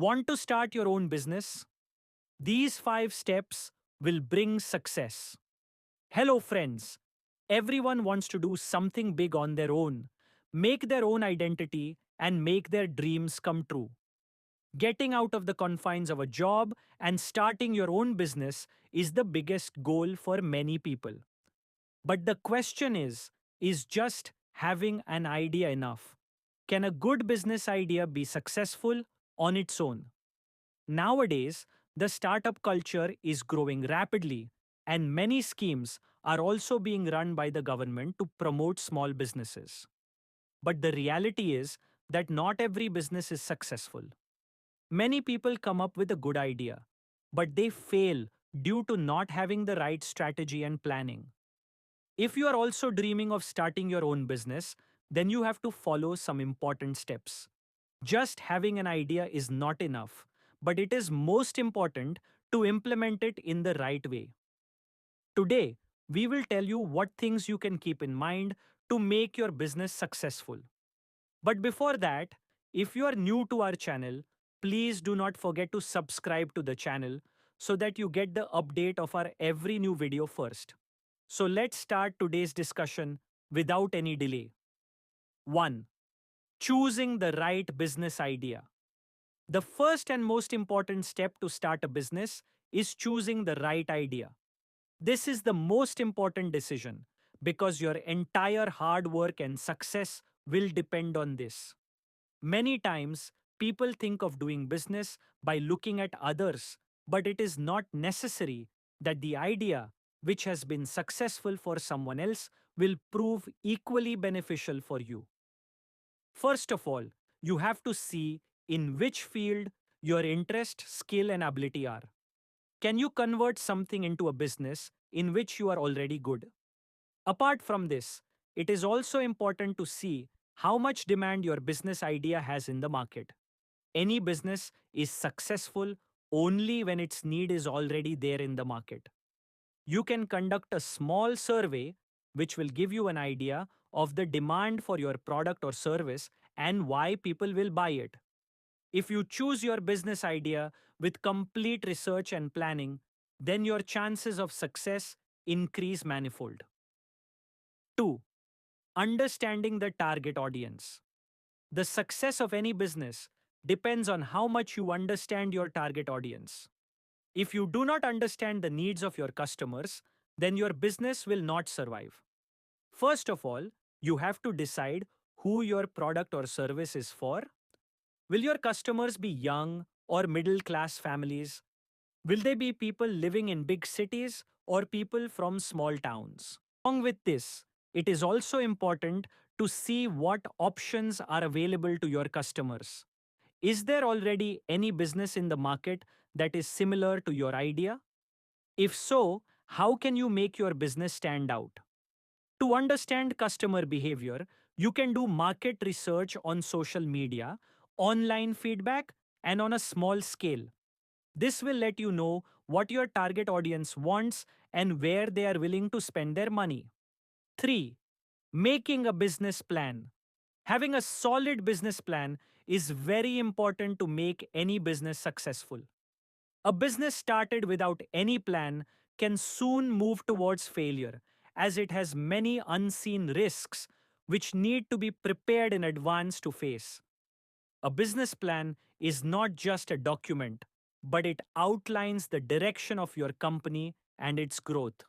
Want to start your own business? These 5 steps will bring success. Hello, friends. Everyone wants to do something big on their own, make their own identity, and make their dreams come true. Getting out of the confines of a job and starting your own business is the biggest goal for many people. But the question is just having an idea enough? Can a good business idea be successful on its own? Nowadays, the startup culture is growing rapidly, and many schemes are also being run by the government to promote small businesses. But the reality is that not every business is successful. Many people come up with a good idea, but they fail due to not having the right strategy and planning. If you are also dreaming of starting your own business, then you have to follow some important steps. Just having an idea is not enough, but it is most important to implement it in the right way. Today, we will tell you what things you can keep in mind to make your business successful. But before that, if you are new to our channel, please do not forget to subscribe to the channel so that you get the update of our every new video first. So let's start today's discussion without any delay. 1. Choosing the right business idea. The first and most important step to start a business is choosing the right idea. This is the most important decision because your entire hard work and success will depend on this. Many times, people think of doing business by looking at others, but it is not necessary that the idea which has been successful for someone else will prove equally beneficial for you. First of all, you have to see in which field your interest, skill, and ability are. Can you convert something into a business in which you are already good? Apart from this, it is also important to see how much demand your business idea has in the market. Any business is successful only when its need is already there in the market. You can conduct a small survey which will give you an idea of the demand for your product or service and why people will buy it. If you choose your business idea with complete research and planning, then your chances of success increase manifold. 2. Understanding the target audience. The success of any business depends on how much you understand your target audience. If you do not understand the needs of your customers, then your business will not survive. First of all, you have to decide who your product or service is for. Will your customers be young or middle class families? Will they be people living in big cities or people from small towns? Along with this, it is also important to see what options are available to your customers. Is there already any business in the market that is similar to your idea? If so, how can you make your business stand out? To understand customer behavior, you can do market research on social media, online feedback, and on a small scale. This will let you know what your target audience wants and where they are willing to spend their money. 3. Making a business plan. Having a solid business plan is very important to make any business successful. A business started without any plan can soon move towards failure, as it has many unseen risks which need to be prepared in advance to face. A business plan is not just a document, but it outlines the direction of your company and its growth.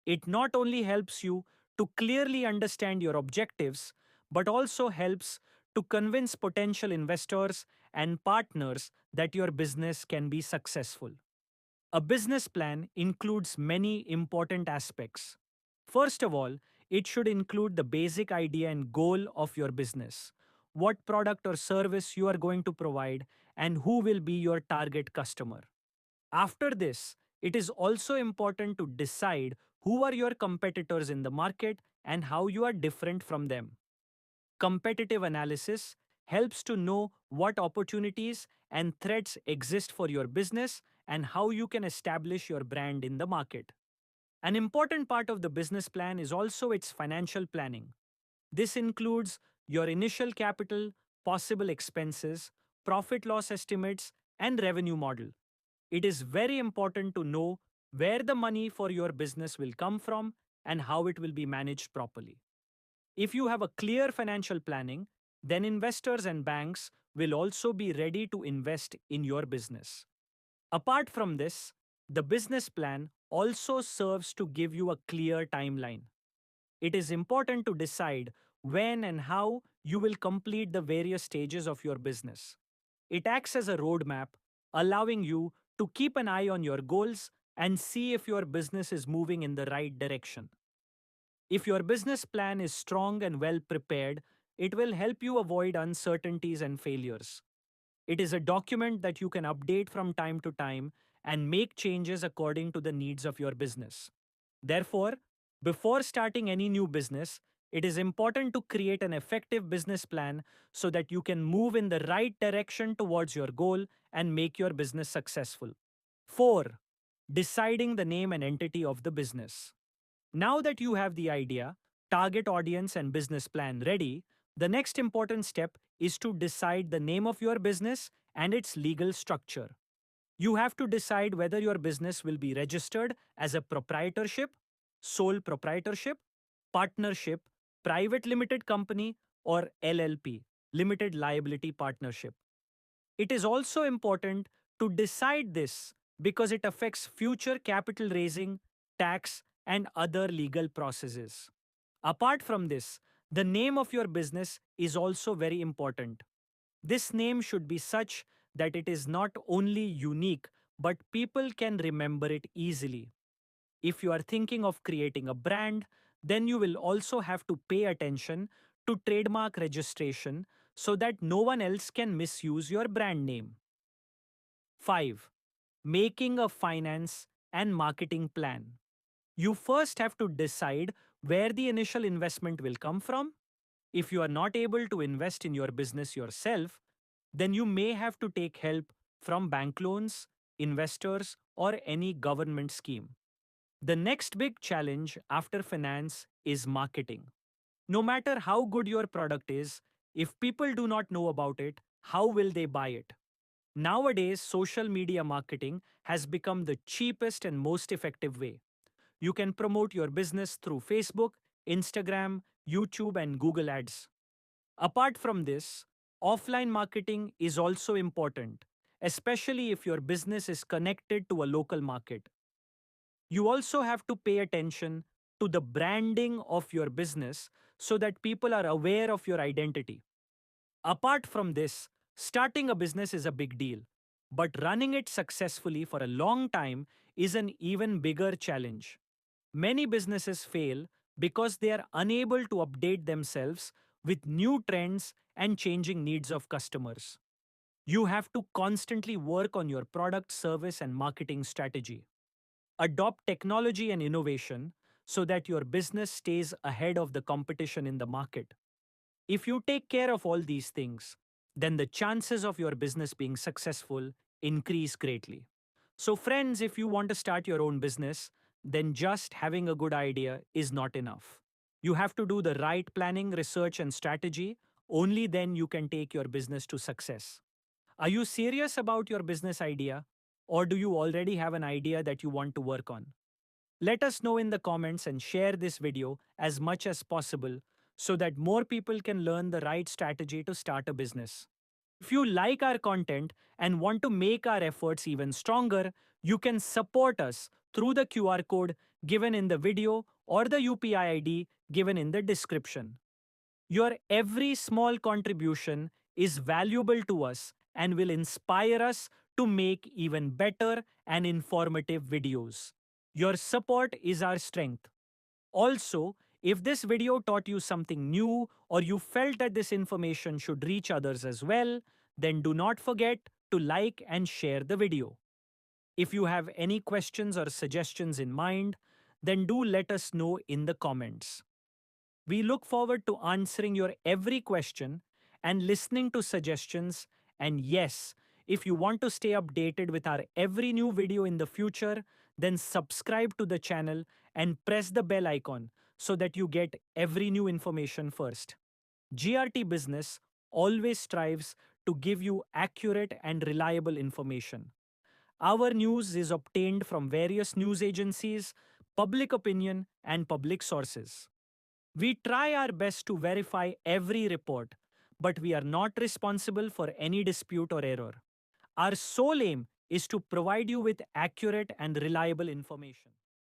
It not only helps you to clearly understand your objectives, but also helps to convince potential investors and partners that your business can be successful. A business plan includes many important aspects. First of all, it should include the basic idea and goal of your business, what product or service you are going to provide, and who will be your target customer. After this, it is also important to decide who are your competitors in the market and how you are different from them. Competitive analysis helps to know what opportunities and threats exist for your business and how you can establish your brand in the market. An important part of the business plan is also its financial planning. This includes your initial capital, possible expenses, profit loss estimates, and revenue model. It is very important to know where the money for your business will come from and how it will be managed properly. If you have a clear financial planning, then investors and banks will also be ready to invest in your business. Apart from this, the business plan also serves to give you a clear timeline. It is important to decide when and how you will complete the various stages of your business. It acts as a roadmap, allowing you to keep an eye on your goals and see if your business is moving in the right direction. If your business plan is strong and well prepared, it will help you avoid uncertainties and failures. It is a document that you can update from time to time and make changes according to the needs of your business. Therefore, before starting any new business, it is important to create an effective business plan so that you can move in the right direction towards your goal and make your business successful. 4. Deciding the name and entity of the business. Now that you have the idea, target audience, and business plan ready, the next important step is to decide the name of your business and its legal structure. You have to decide whether your business will be registered as a proprietorship, sole proprietorship, partnership, private limited company, or LLP, limited liability partnership. It is also important to decide this because it affects future capital raising, tax, and other legal processes. Apart from this, the name of your business is also very important. This name should be such that it is not only unique, but people can remember it easily. If you are thinking of creating a brand, then you will also have to pay attention to trademark registration so that no one else can misuse your brand name. 5. Making a finance and marketing plan. You first have to decide where the initial investment will come from. If you are not able to invest in your business yourself, then you may have to take help from bank loans, investors, or any government scheme. The next big challenge after finance is marketing. No matter how good your product is, if people do not know about it, how will they buy it? Nowadays, social media marketing has become the cheapest and most effective way. You can promote your business through Facebook, Instagram, YouTube, and Google Ads. Apart from this, offline marketing is also important, especially if your business is connected to a local market. You also have to pay attention to the branding of your business so that people are aware of your identity. Apart from this, starting a business is a big deal, but running it successfully for a long time is an even bigger challenge. Many businesses fail because they are unable to update themselves with new trends and changing needs of customers. You have to constantly work on your product, service, and marketing strategy. Adopt technology and innovation so that your business stays ahead of the competition in the market. If you take care of all these things, then the chances of your business being successful increase greatly. So, friends, if you want to start your own business, then just having a good idea is not enough. You have to do the right planning, research, and strategy. Only then you can take your business to success. Are you serious about your business idea, or do you already have an idea that you want to work on? Let us know in the comments and share this video as much as possible so that more people can learn the right strategy to start a business. If you like our content and want to make our efforts even stronger, you can support us through the QR code given in the video or the UPI ID given in the description. Your every small contribution is valuable to us and will inspire us to make even better and informative videos. Your support is our strength. Also, if this video taught you something new or you felt that this information should reach others as well, then do not forget to like and share the video. If you have any questions or suggestions in mind, then do let us know in the comments. We look forward to answering your every question and listening to suggestions. And yes, if you want to stay updated with our every new video in the future, then subscribe to the channel and press the bell icon so that you get every new information first. GRT Business always strives to give you accurate and reliable information. Our news is obtained from various news agencies, public opinion, and public sources. We try our best to verify every report, but we are not responsible for any dispute or error. Our sole aim is to provide you with accurate and reliable information.